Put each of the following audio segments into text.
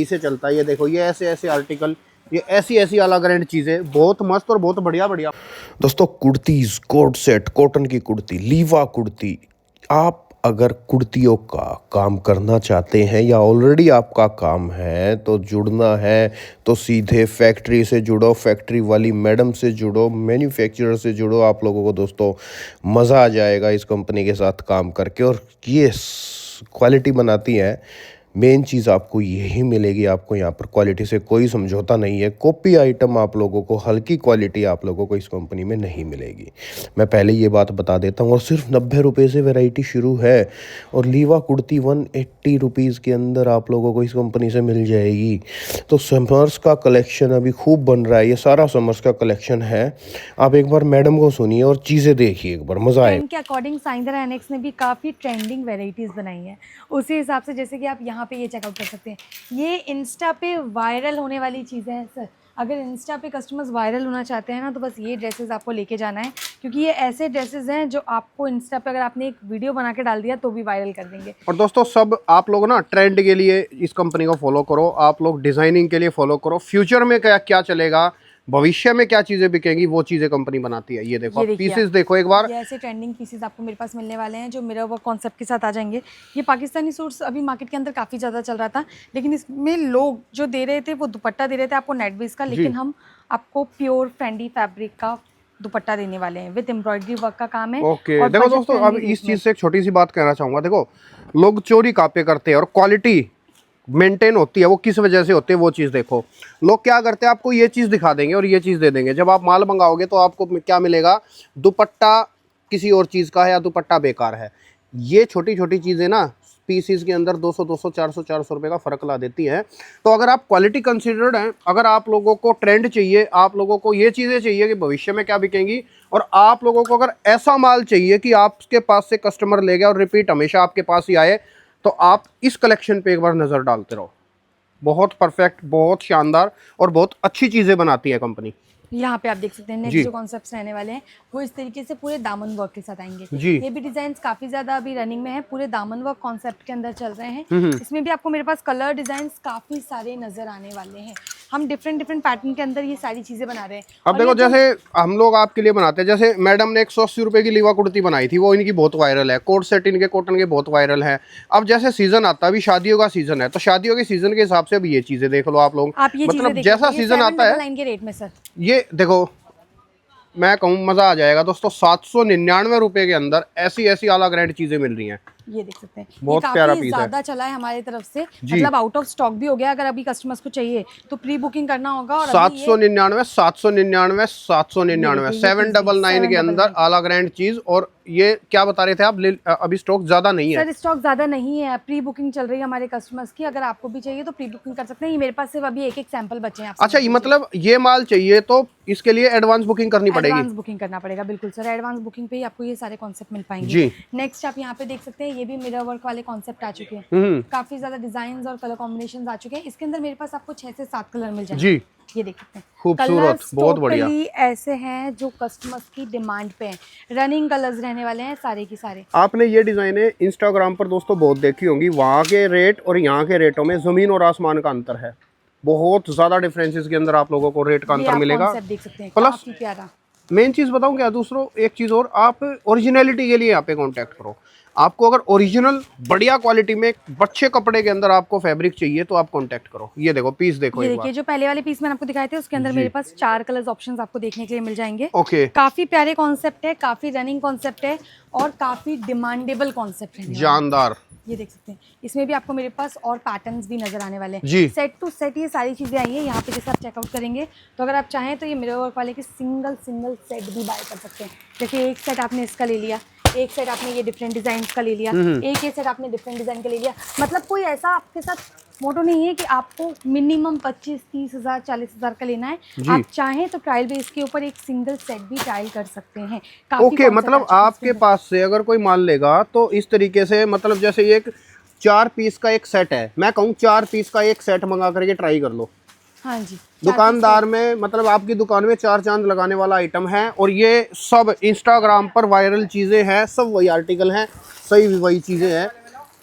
इसे चलता है। ये देखो, ये ऐसे ऐसे आर्टिकल, ये ऐसी ऐसी अलग ग्रैंड चीज़ें, बहुत मस्त और बहुत बढ़िया बढ़िया। दोस्तों कुर्तीज़, कोट सेट, कॉटन की कुर्ती, लीवा कुर्ती। आप अगर कुर्तियों का काम करना चाहते हैं या ऑलरेडी आपका काम है तो जुड़ना है तो सीधे फैक्ट्री से जुड़ो, फैक्ट्री वाली मैडम से जुड़ो, मैन्युफैक्चरर से जुड़ो। आप लोगों को दोस्तों मज़ा आ जाएगा इस कंपनी के साथ काम करके। और ये क्वालिटी बनाती है, मेन चीज़ आपको यही मिलेगी। आपको यहाँ पर क्वालिटी से कोई समझौता नहीं है। कॉपी आइटम आप लोगों को, हल्की क्वालिटी आप लोगों को इस कंपनी में नहीं मिलेगी। मैं पहले ये बात बता देता हूँ। और सिर्फ 90 रुपये से वैरायटी शुरू है। और लीवा कुर्ती 180 रुपीज़ के अंदर आप लोगों को इस कंपनी से मिल जाएगी। तो समर्स का कलेक्शन अभी खूब बन रहा है। ये सारा समर्स का कलेक्शन है। आप एक बार मैडम को सुनिए और चीज़ें देखिए, एक बार मज़ा आएगा। के अकॉर्डिंग साइंदरा एनेक्स ने भी काफ़ी ट्रेंडिंग वेराइटीज़ बनाई है। उसी हिसाब से जैसे कि आप यहाँ पे ये चेकआउट कर सकते हैं, ये इंस्टा पे वायरल होने वाली चीज़ें हैं सर। अगर इंस्टा पे कस्टमर्स वायरल होना चाहते हैं ना, तो बस ये ड्रेसेस आपको लेके जाना है, क्योंकि ये ऐसे ड्रेसेस हैं जो आपको इंस्टा पे अगर आपने एक वीडियो बना के डाल दिया तो भी वायरल कर देंगे। और दोस्तों सब आप लोग ना ट्रेंड के लिए इस कंपनी को फॉलो करो, आप लोग डिजाइनिंग के लिए फॉलो करो। फ्यूचर में क्या क्या चलेगा, भविष्य में क्या चीजें बिकेंगी, वो चीजें कंपनी बनाती है। ये देखो, पीसेस देखो एक बार। ये ऐसे ट्रेंडिंग पीसेस आपको मेरे पास मिलने वाले हैं जो मिरर वर्क कॉन्सेप्ट के साथ आ जाएंगे। ये पाकिस्तानी सूट्स अभी मार्केट के अंदर काफ़ी ज़्यादा चल रहा था, लेकिन इसमें लोग जो दे रहे थे वो दुपट्टा दे रहे थे आपको नेट बेस का, लेकिन हम आपको प्योर फेंडी फैब्रिक का दुपट्टा देने वाले हैं विद एम्ब्रॉयडरी वर्क का काम है। ओके देखो दोस्तों, अब इस चीज से एक छोटी सी बात कहना चाहूंगा। देखो, लोग चोरी कापे करते हैं और क्वालिटी मेंटेन होती है, वो किस वजह से होती है वो चीज़ देखो। लोग क्या करते हैं, आपको ये चीज़ दिखा देंगे और ये चीज़ दे देंगे। जब आप माल मंगाओगे तो आपको क्या मिलेगा, दुपट्टा किसी और चीज़ का है या दुपट्टा बेकार है। ये छोटी छोटी चीज़ें ना पीसीस के अंदर 200 200 400 रुपये का फ़र्क ला देती हैं। तो अगर आप क्वालिटी कंसिडर्ड हैं, अगर आप लोगों को ट्रेंड चाहिए, आप लोगों को ये चीज़ें चाहिए कि भविष्य में क्या बिकेंगी, और आप लोगों को अगर ऐसा माल चाहिए कि आपके पास से कस्टमर ले गया और रिपीट हमेशा आपके पास ही आए, तो आप इस कलेक्शन पे एक बार नज़र डालते रहो। बहुत परफेक्ट, बहुत शानदार और बहुत अच्छी चीज़ें बनाती है कंपनी। यहाँ पे आप देख सकते हैं नेक्स्ट जो कॉन्सेप्ट्स रहने वाले हैं वो इस तरीके से पूरे दामन वर्क के साथ आएंगे। ये भी डिजाइन काफी ज्यादा अभी रनिंग में है, पूरे दामन वर्क कॉन्सेप्ट के अंदर चल रहे हैं। इसमें भी आपको मेरे पास कलर डिजाइन काफी सारे नजर आने वाले हैं। हम डिफरेंट पैटर्न के अंदर ये सारी चीजें बना रहे हैं। अब देखो, जैसे हम लोग आपके लिए बनाते हैं, जैसे मैडम ने 180 रुपए की लीवा कुर्ती बनाई थी, वो इनकी बहुत वायरल है। कोट सेट इनके कॉटन के बहुत वायरल है। अब जैसे सीजन आता है, अभी शादियों का सीजन है, तो शादियों के सीजन के हिसाब से अब ये चीजें देख लो आप लोग। मतलब जैसा सीजन आता है, के रेट में सर ये देखो, मैं कहूँ मजा आ जाएगा दोस्तों। 799 रुपए के अंदर ऐसी ऐसी आला ग्रैंड चीजें मिल रही हैं। ये देख सकते हैं, बहुत ये प्यारा काफी पीस ज्यादा चला है हमारी तरफ से, मतलब आउट ऑफ स्टॉक भी हो गया। अगर अभी कस्टमर्स को चाहिए तो प्री बुकिंग करना होगा। और 799 799 799 799 के अंदर आला ग्रैंड चीज। और ये क्या बता रहे थे आप, अभी स्टॉक ज्यादा नहीं है सर, स्टॉक ज्यादा नहीं है, प्री बुकिंग चल रही है हमारे कस्टमर्स की। अगर आपको भी चाहिए तो प्री बुकिंग कर सकते हैं। ये मेरे पास सिर्फ अभी एक सैंपल बचे हैं। अच्छा, ये मतलब ये माल चाहिए तो इसके लिए एडवांस बुकिंग करनी पड़ेगी। एडवांस बुकिंग करना पड़ेगा, बिल्कुल सर। एडवांस बुकिंग पे ही आपको ये सारे कॉन्सेप्ट मिल पाएंगे जी। नेक्स्ट आप यहाँ पे देख सकते हैं, ये भी मिरर वर्क वाले कॉन्सेप्ट आ चुके हैं। काफी ज्यादा डिजाइन और कलर कॉम्बिनेशन आ चुके हैं। इसके अंदर मेरे पास आपको 6 से 7 कलर मिल जाएंगे। जी, ये देख सकते हैं, खूबसूरत, बहुत बढ़िया। ऐसे हैं जो कस्टमर्स की डिमांड पे हैं। रनिंग कलर्स रहने वाले हैं सारे की सारे। आपने ये डिजाइनें इंस्टाग्राम पर दोस्तों बहुत देखी होंगी। वहाँ के रेट और यहाँ के रेटों में जमीन और आसमान का अंतर है। बहुत ज्यादा डिफरेंसेस के अंदर आप लोगों को रेट का अंतर मिलेगा। देख सकते हैं, प्लस प्यारा मेन चीज बताऊं क्या, दूसरों एक चीज और, आप ओरिजिनलिटी के लिए यहाँ पे कांटेक्ट करो। आपको अगर ओरिजिनल बढ़िया क्वालिटी में अच्छे कपड़े के अंदर आपको फैब्रिक चाहिए तो आप कांटेक्ट करो। ये देखो पीस देखो, ये देखिए जो पहले वाले पीस मैंने आपको दिखाए थे उसके अंदर मेरे पास 4 कलर्स ऑप्शंस आपको देखने के लिए मिल जाएंगे। ओके, काफी प्यारे कॉन्सेप्ट है, काफी रनिंग कॉन्सेप्ट है और काफी डिमांडेबल कॉन्सेप्ट है, जानदार। ये देख सकते हैं। इसमें भी आपको मेरे पास और पैटर्न्स भी नजर आने वाले हैं। सेट टू सेट ये सारी चीजें आई हैं। यहाँ पे जैसे आप चेकआउट करेंगे तो अगर आप चाहें तो ये मिरर वर्क वाले के सिंगल सेट भी बाय कर सकते हैं। देखिए, एक सेट आपने इसका ले लिया, एक सेट आपने ये डिफरेंट डिजाइन का ले लिया, एक ये सेट आपने डिफरेंट डिजाइन का ले लिया। मतलब कोई ऐसा आपके साथ मोटो नहीं है कि आपको मिनिमम 25-30 हज़ार 40 हज़ार का लेना है। आप चाहें तो ट्रायल बेस के ऊपर एक सिंगल सेट भी ट्रायल कर सकते हैं। ओके, मतलब आपके पास से अगर कोई माल लेगा तो इस तरीके से, मतलब जैसे ये एक 4 पीस का एक सेट है, मैं कहूँ 4 पीस का एक सेट मंगा करके ट्राई कर लो। हाँ जी, दुकानदार में, मतलब आपकी दुकान में 4 चांद लगाने वाला आइटम है। और ये सब इंस्टाग्राम पर वायरल चीजें हैं, सब वही आर्टिकल हैं, सही वही चीजें हैं।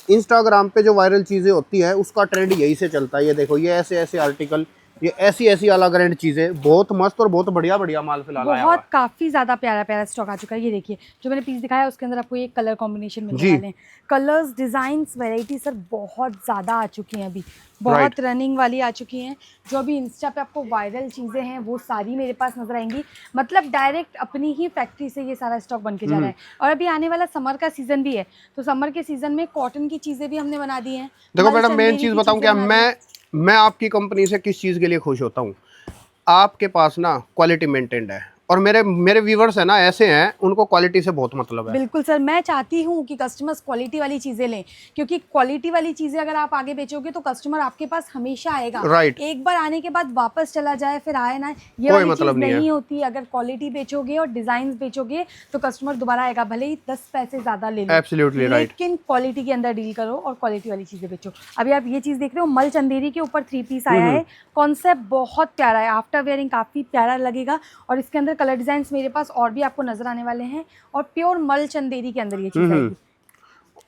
इंस्टाग्राम पे जो वायरल चीज़ें होती हैं उसका ट्रेंड यही से चलता है। ये देखो, ये ऐसे ऐसे आर्टिकल, ये ऐसी ऐसी अलग रेंज चीज़ें, बहुत मस्त और बहुत बढ़िया बढ़िया माल फिलहाल आया हुआ है। बहुत काफ़ी ज़्यादा प्यारा प्यारा स्टॉक आ चुका है। ये देखिए जो मैंने पीस दिखाया उसके अंदर आपको ये कलर कॉम्बिनेशन मिलने वाले हैं। कलर्स, डिज़ाइंस, वैरायटी सर बहुत ज़्यादा आ चुकी हैं अभी, बहुत रनिंग वाली आ चुकी हैं। जो अभी इंस्टा पे आपको वायरल चीज़ें हैं वो सारी मेरे पास नजर आएंगी। मतलब डायरेक्ट अपनी ही फैक्ट्री से ये सारा स्टॉक बन के जा रहा है। और अभी आने वाला समर का सीज़न भी है, तो समर के सीज़न में कॉटन की चीज़ें भी हमने बना दी हैं। देखो मैडम, मेन चीज़ बताऊँ क्या, मैं आपकी कंपनी से किस चीज़ के लिए खुश होता हूँ। आपके पास ना क्वालिटी मेंटेन्ड है, और मेरे व्यूवर्स है ना ऐसे हैं, उनको क्वालिटी से बहुत मतलब है। बिल्कुल सर, मैं चाहती हूँ कि कस्टमर्स क्वालिटी वाली चीज़ें लें, क्योंकि क्वालिटी वाली चीज़ें अगर आप आगे बेचोगे तो कस्टमर आपके पास हमेशा आएगा। एक बार आने के बाद वापस चला जाए फिर आए ना, ये वाली चीज़ नहीं होती। अगर क्वालिटी बेचोगे और डिजाइन बेचोगे तो कस्टमर दोबारा आएगा, भले ही 10 पैसे ज़्यादा ले लो। Absolutely right. लेकिन क्वालिटी के अंदर डील करो और क्वालिटी वाली चीज़ें बेचो। अभी आप ये चीज़ देख रहे हो, मल चंदेरी के ऊपर 3 पीस आया है। कॉन्सेप्ट बहुत प्यारा है, आफ्टर वेयरिंग काफ़ी प्यारा लगेगा। और इसके अंदर कलर डिजाइन मेरे पास और भी आपको नजर आने वाले हैं। और प्योर मल चंदेरी के अंदर ये चीज़ आएगी।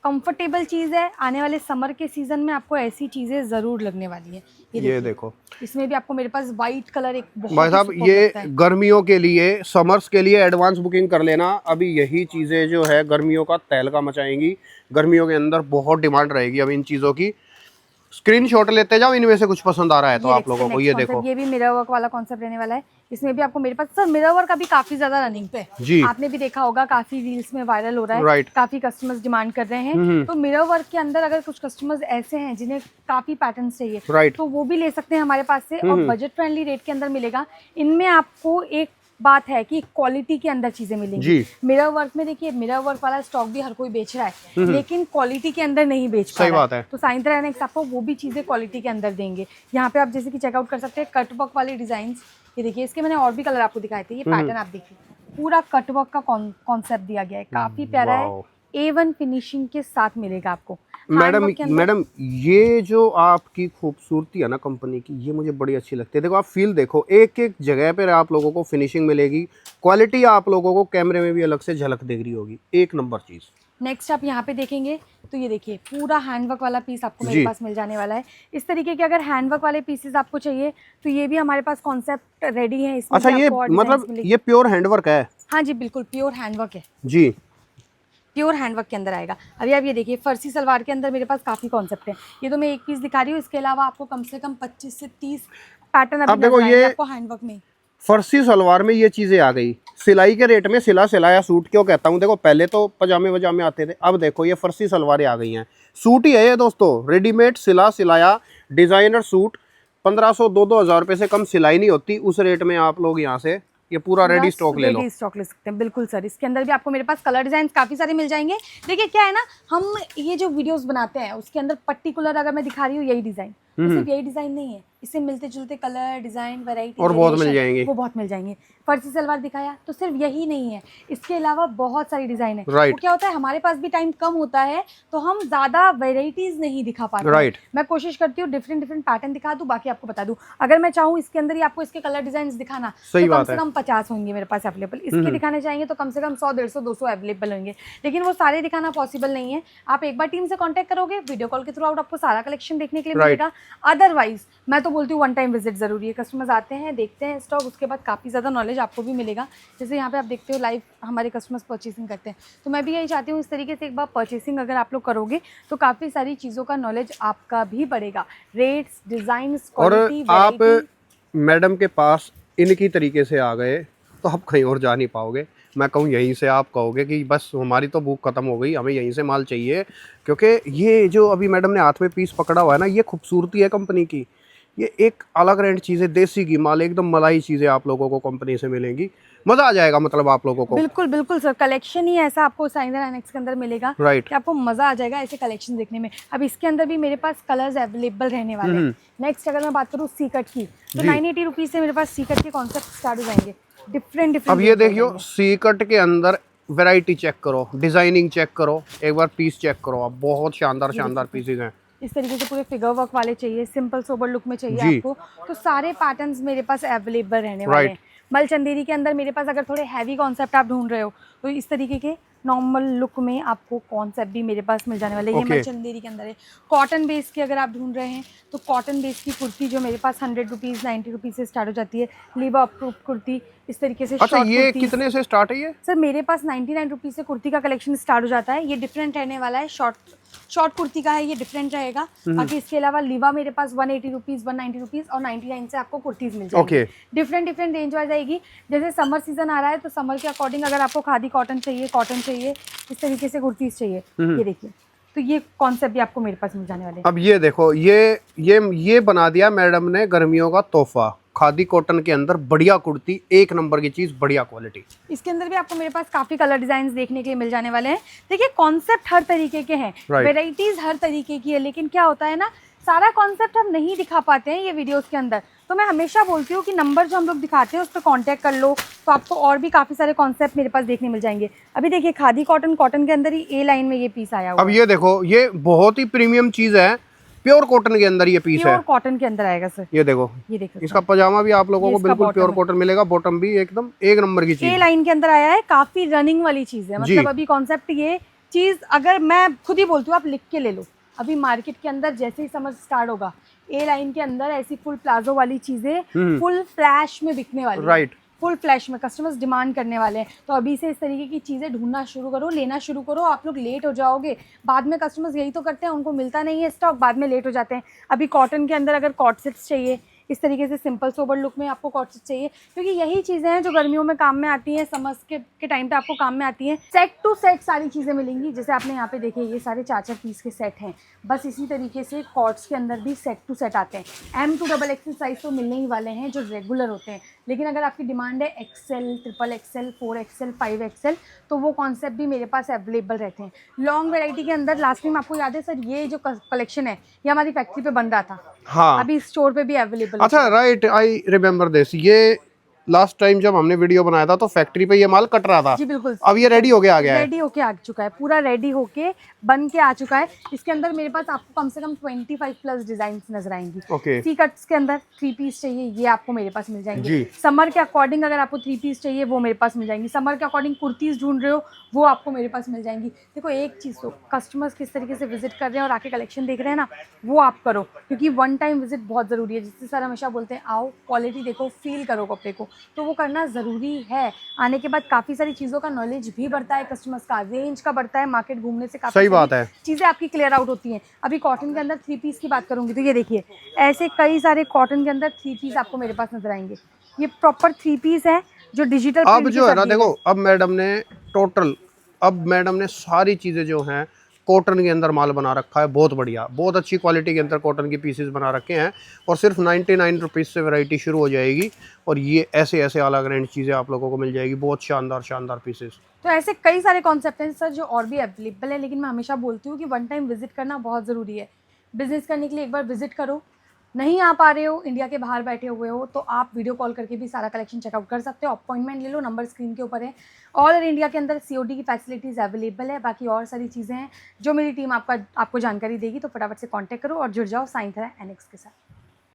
कंफर्टेबल चीज़ है, आने वाले समर के सीजन में आपको ऐसी चीज़ें ज़रूर लगने वाली है। ये देखो, इसमें भी आपको मेरे पास वाइट कलर एक बहुत भाई साहब, ये गर्मियों के लिए, समर्स के लिए एडवांस बुकिंग कर लेना। अभी यही चीज़ें जो है गर्मियों का तहलका मचाएंगी। गर्मियों के अंदर बहुत डिमांड रहेगी अब इन चीज़ों की। स्क्रीनशॉट लेते जाओ, इनमें से कुछ पसंद आ रहा है तो आप लोगों को। ये देखो, ये भी मिरर वर्क वाला कॉन्सेप्ट रहने वाला है। इसमें भी आपको मेरे पास सर मिरर वर्क अभी काफी ज्यादा रनिंग पे है। आपने भी देखा होगा, काफी रील्स में वायरल हो रहा है। काफी कस्टमर्स डिमांड कर रहे हैं। तो मिरर वर्क के अंदर अगर कुछ कस्टमर्स ऐसे हैं जिन्हें काफी पैटर्न्स चाहिए, तो वो भी ले सकते हैं हमारे पास से, और बजट फ्रेंडली रेट के अंदर मिलेगा। इनमें आपको एक बात है कि क्वालिटी के अंदर चीजें मिलेंगी। मिरर वर्क में देखिए, मिरर वर्क वाला स्टॉक भी हर कोई बेच रहा है, लेकिन क्वालिटी के अंदर नहीं बेच पा रहा है। तो साइंत्रा एनेक्स आपको वो भी चीजें क्वालिटी के अंदर देंगे। यहाँ पे आप जैसे कि चेकआउट कर सकते हैं कटवर्क वाले डिजाइन। ये देखिए, इसके मैंने और भी कलर आपको दिखाए थे। ये पैटर्न आप देखिए, पूरा कटवर्क का कॉन्सेप्ट दिया गया है, काफी प्यारा है। A1 फिनिशिंग के साथ मिलेगा आपको। मैडम ये जो आपकी खूबसूरती है ना कंपनी की, ये मुझे बड़ी अच्छी लगती है। देखो आप फील देखो, एक एक जगह पर आप लोगों को फिनिशिंग मिलेगी। क्वालिटी आप लोगों को कैमरे में भी अलग से झलक दिख रही होगी, एक नंबर चीज़। नेक्स्ट आप यहाँ पे देखेंगे तो ये देखिए, पूरा हैंडवर्क वाला पीस आपको मेरे पास मिल जाने वाला है। इस तरीके के अगर हैंडवर्क वाले पीसेस आपको चाहिए तो ये भी हमारे पास कॉन्सेप्ट रेडी है। इसमें अच्छा, ये मतलब ये प्योर हैंडवर्क है? हाँ जी बिल्कुल, प्योर हैंडवर्क है जी, प्योर हैंडवर्क के अंदर आएगा। अभी आप ये देखिए, फर्सी सलवार के अंदर मेरे पास काफी कॉन्सेप्ट है। ये तो मैं एक पीस दिखा रही हूँ, इसके अलावा आपको कम से कम 25 से 30 पैटर्न अभी नजर आएंगे आपको हैंडवर्क में। फर्सी सलवार में ये चीज़ें आ गई। सिलाई के रेट में सिला सिलाया सूट क्यों कहता हूँ। देखो पहले तो पजामे वजामे आते थे, अब देखो ये फर्सी सलवारें आ गई हैं। सूट ही है ये दोस्तों, रेडीमेड सिला सिलाया डिज़ाइनर सूट। 1500 2-2000 रुपये से कम सिलाई नहीं होती। उस रेट में आप लोग यहाँ से ये पूरा रेडी स्टॉक ले लो। रेडी स्टॉक ले सकते हैं, बिल्कुल सर। इसके अंदर भी आपको मेरे पास कलर डिजाइन काफी सारे मिल जाएंगे। देखिए क्या है ना, हम ये जो वीडियोस बनाते हैं उसके अंदर पर्टिकुलर अगर मैं दिखा रही हूँ यही डिजाइन, सिर्फ यही डिजाइन नहीं है, इससे मिलते जुलते कलर, डिजाइन, वैरायटी और बहुत मिल जाएंगे, वो बहुत मिल जाएंगे। फर्सी सलवार दिखाया तो सिर्फ यही नहीं है, इसके अलावा बहुत सारी डिजाइन है। तो क्या होता है, हमारे पास भी टाइम कम होता है तो हम ज्यादा वेराइटीज नहीं दिखा पाते। मैं कोशिश करती हूँ डिफरेंट पैटर्न दिखा दूं, बाकी आपको बता दूं। अगर मैं चाहूँ इसके अंदर ही आपको इसके कलर डिजाइन दिखाना तो कम से कम 50 होंगे मेरे पास अवेलेबल। इसके दिखाने चाहेंगे तो कम से कम 100, 150, 200 अवेलेबल होंगे, लेकिन वो सारे दिखाना पॉसिबल नहीं है। आप एक बार टीम से कॉन्टेक्ट करोगे, वीडियो कॉल के थ्रू आउट आपको सारा कलेक्शन देखने के लिए मिलेगा। अदरवाइज मैं तो बोलती हूँ वन टाइम विजिट जरूरी है। कस्टमर्स आते हैं, देखते हैं स्टॉक, उसके बाद काफ़ी ज़्यादा नॉलेज आपको भी मिलेगा। जैसे यहाँ पे आप देखते हो लाइव हमारे कस्टमर्स परचेसिंग करते हैं, तो मैं भी यही चाहती हूँ इस तरीके से एक बार परचेसिंग अगर आप लोग करोगे तो काफ़ी सारी चीज़ों का नॉलेज आपका भी बढ़ेगा। रेट्स, डिज़ाइन, क्वालिटी, आप मैडम के पास इनकी तरीके से आ गए तो आप कहीं और जा नहीं पाओगे। मैं कहूँ यहीं से आप कहोगे कि बस हमारी तो भूख खत्म हो गई, हमें यहीं से माल चाहिए। क्योंकि ये जो अभी मैडम ने हाथ में पीस पकड़ा हुआ है ना, ये खूबसूरती है कंपनी की। ये एक अलग रेंज चीज़ें, देसी घी माल, एकदम मलाई चीज़ें आप लोगों को कंपनी से मिलेंगी। मज़ा आ जाएगा मतलब आप लोगों को। बिल्कुल बिल्कुल सर, कलेक्शन ही ऐसा आपको साइंत्रा एनेक्स के अंदर मिलेगा कि आपको मज़ा आ जाएगा ऐसे कलेक्शन देखने में। अब इसके अंदर भी मेरे पास कलर्स अवेलेबल रहने वाले हैं। नेक्स्ट अगर मैं बात करूँ सीकट की, तो 980 रुपीज़ से मेरे पास सीकट के कॉन्सेप्ट स्टार्ट हो जाएंगे। डिफरेंट अब ये देखियो, सीकट के अंदर वैरायटी चेक करो, डिजाइनिंग चेक करो, एक बार पीस चेक करो आप। बहुत शानदार पीसेज हैं। इस तरीके से पूरे फिगर वर्क वाले चाहिए, सिंपल सोबर लुक में चाहिए आपको, तो सारे पैटर्न्स मेरे पास अवेलेबल रहने वाले हैं। मल चंदेरी के अंदर मेरे पास अगर थोड़े हैवी कॉन्सेप्ट आप ढूंढ रहे हो तो इस तरीके के नॉर्मल लुक में आपको कॉन्सेप्ट भी मेरे पास मिल जाने वाले हैं। ये मैं चंदेरी के अंदर है, कॉटन बेस की अगर आप ढूंढ रहे हैं तो कॉटन बेस की कुर्ती जो मेरे पास 100 रुपीज़ 90 रुपीज़ से स्टार्ट हो जाती है। लीवा अप्रूव कुर्ती इस तरीके से। अच्छा, ये कितने से स्टार्ट है ये? सर मेरे पास 99 रुपीज़ से कुर्ती का कलेक्शन स्टार्ट हो जाता है। ये डिफरेंट रहने वाला है, शॉर्ट कुर्ती का है, ये डिफरेंट रहेगा। बाकी इसके अलावा लीवा मेरे पास 180 रुपीज़ 190 रुपीज़ और 99 से आपको कुर्तीज़ मिल जाएगी। डिफरेंट रेंज वाइज आएगी। जैसे समर सीजन आ रहा है तो समर के अकॉर्डिंग अगर आपको खादी कॉटन चाहिए, इस तरीके से कुर्तीज़ चाहिए, ये देखिए, तो ये कॉन्सेप्ट भी आपको मेरे पास मिल जाने वाले हैं। अब ये देखो, ये बना दिया मैडम ने गर्मियों का तोहफा। खादी कॉटन के अंदर बढ़िया कुर्ती, एक नंबर की चीज, बढ़िया क्वालिटी। इसके अंदर भी आपको मेरे पास काफी कलर डिजाइन देखने के लिए मिल जाने वाले हैं। देखिए कॉन्सेप्ट हर तरीके के हैं, वेराइटीज हर तरीके की है, लेकिन क्या होता है ना, सारा कॉन्सेप्ट हम नहीं दिखा पाते हैं ये वीडियोस के अंदर। तो मैं हमेशा बोलती हूँ कि नंबर जो हम लोग दिखाते हैं उस पर कॉन्टैक्ट कर लो, तो आपको और भी काफी सारे कॉन्सेप्ट मेरे पास देखने मिल जाएंगे। अभी देखिए खादी कॉटन के अंदर ही ए लाइन में ये पीस आया हुआ। अब ये देखो, ये बहुत ही प्रीमियम चीज है, प्योर कॉटन के अंदर ये पीस है। प्योर कॉटन के अंदर आएगा सर। ये देखो, इसका पजामा भी आप लोगों को बिल्कुल प्योर कॉटन मिलेगा, बॉटम भी एकदम एक नंबर की चीज। ए लाइन के अंदर आया है, काफी रनिंग वाली चीज है। मतलब अभी कॉन्सेप्ट ये चीज अगर मैं खुद ही बोलती हूँ, आप लिख के ले लो। अभी मार्केट के अंदर जैसे ही समर स्टार्ट होगा, ए लाइन के अंदर ऐसी फुल प्लाजो वाली चीजें फुल फ्लैश में बिकने वाली, राइट, फुल फ्लैश में कस्टमर्स डिमांड करने वाले हैं। तो अभी से इस तरीके की चीज़ें ढूंढना शुरू करो, लेना शुरू करो। आप लोग लेट हो जाओगे, बाद में कस्टमर्स यही तो करते हैं, उनको मिलता नहीं है स्टॉक, बाद में लेट हो जाते हैं। अभी कॉटन के अंदर अगर कॉट सेट्स चाहिए, इस तरीके से सिंपल सोबर लुक में आपको कॉट सेट चाहिए, क्योंकि यही चीज़ें हैं जो गर्मियों में काम में आती हैं, समर्स के टाइम पे आपको काम में आती हैं। सेट टू सेट सारी चीज़ें मिलेंगी। जैसे आपने यहाँ पे देखे, ये सारे 4-4 पीस के सेट हैं। बस इसी तरीके से कॉट्स के अंदर भी सेट टू सेट आते हैं। M to XXL साइज तो मिलने ही वाले हैं जो रेगुलर होते हैं, लेकिन अगर आपकी डिमांड है XL, XXL, 4XL, 5XL, तो वो कॉन्सेप्ट भी मेरे पास अवेलेबल रहते हैं। लॉन्ग वैरायटी के अंदर लास्ट टाइम आपको याद है सर, ये जो कलेक्शन है ये हमारी फैक्ट्री पे बन रहा था। हाँ, अभी स्टोर पे भी अवेलेबल। अच्छा, राइट, आई रिमेम्बर दिस। ये लास्ट टाइम जब हमने वीडियो बनाया था तो फैक्ट्री पे ये माल कट रहा था। जी बिल्कुल। अब ये रेडी होके आ गया है, रेडी होके आ चुका है, पूरा रेडी होके बन के आ चुका है। इसके अंदर मेरे पास आपको कम से कम 25 प्लस डिजाइन नजर आएंगी। सी कट्स के अंदर 3 पीस चाहिए, ये आपको मेरे पास मिल जाएंगे। समर के अकॉर्डिंग अगर आपको 3 पीस चाहिए, वो मेरे पास मिल जाएंगी। समर के अकॉर्डिंग कुर्तीज ढूंढ रहे हो, वो आपको मेरे पास मिल जाएंगी। देखो एक चीज़, तो कस्टमर्स किस तरीके से विजिट कर रहे हैं और आके कलेक्शन देख रहे हैं ना, वो आप करो, क्योंकि वन टाइम विजिट बहुत ज़रूरी है। जिससे सर हमेशा बोलते हैं आओ, क्वालिटी देखो, फील करो कपड़े को, तो वो करना ज़रूरी है। आने के बाद काफ़ी सारी चीज़ों का नॉलेज भी बढ़ता है, कस्टमर्स का रेंज का बढ़ता है, मार्केट घूमने से काफ़ी सारी चीज़ें आपकी क्लियर आउट होती हैं। अभी कॉटन के अंदर 3 पीस की बात करूँगी तो ये देखिए, ऐसे कई सारे कॉटन के अंदर 3 पीस आपको मेरे पास नजर आएंगे। ये प्रॉपर 3 पीस है जो डिजिटल अब जो है ना, देखो अब मैडम ने सारी चीज़ें जो हैं कॉटन के अंदर माल बना रखा है। बहुत बढ़िया, बहुत अच्छी क्वालिटी के अंदर कॉटन के पीसेस बना रखे हैं, और सिर्फ 99 रुपीज़ से वैरायटी शुरू हो जाएगी। और ये ऐसे अलग रेंज चीज़ें आप लोगों को मिल जाएगी, बहुत शानदार पीसेस। तो ऐसे कई सारे कॉन्सेप्ट हैं सर जो और भी अवेलेबल है, लेकिन मैं हमेशा बोलती हूँ कि वन टाइम विजिट करना बहुत ज़रूरी है। बिजनेस करने के लिए एक बार विजिट करो। नहीं आ पा रहे हो, इंडिया के बाहर बैठे हुए हो, तो आप वीडियो कॉल करके भी सारा कलेक्शन चेकआउट कर सकते हो। अपॉइंटमेंट ले लो, नंबर स्क्रीन के ऊपर है। ऑल ओवर इंडिया के अंदर COD की फैसिलिटीज़ अवेलेबल है। बाकी और सारी चीज़ें हैं जो मेरी टीम आपको जानकारी देगी, तो फटाफट से कांटेक्ट करो और जुड़ जाओ साइंथरा NX के साथ।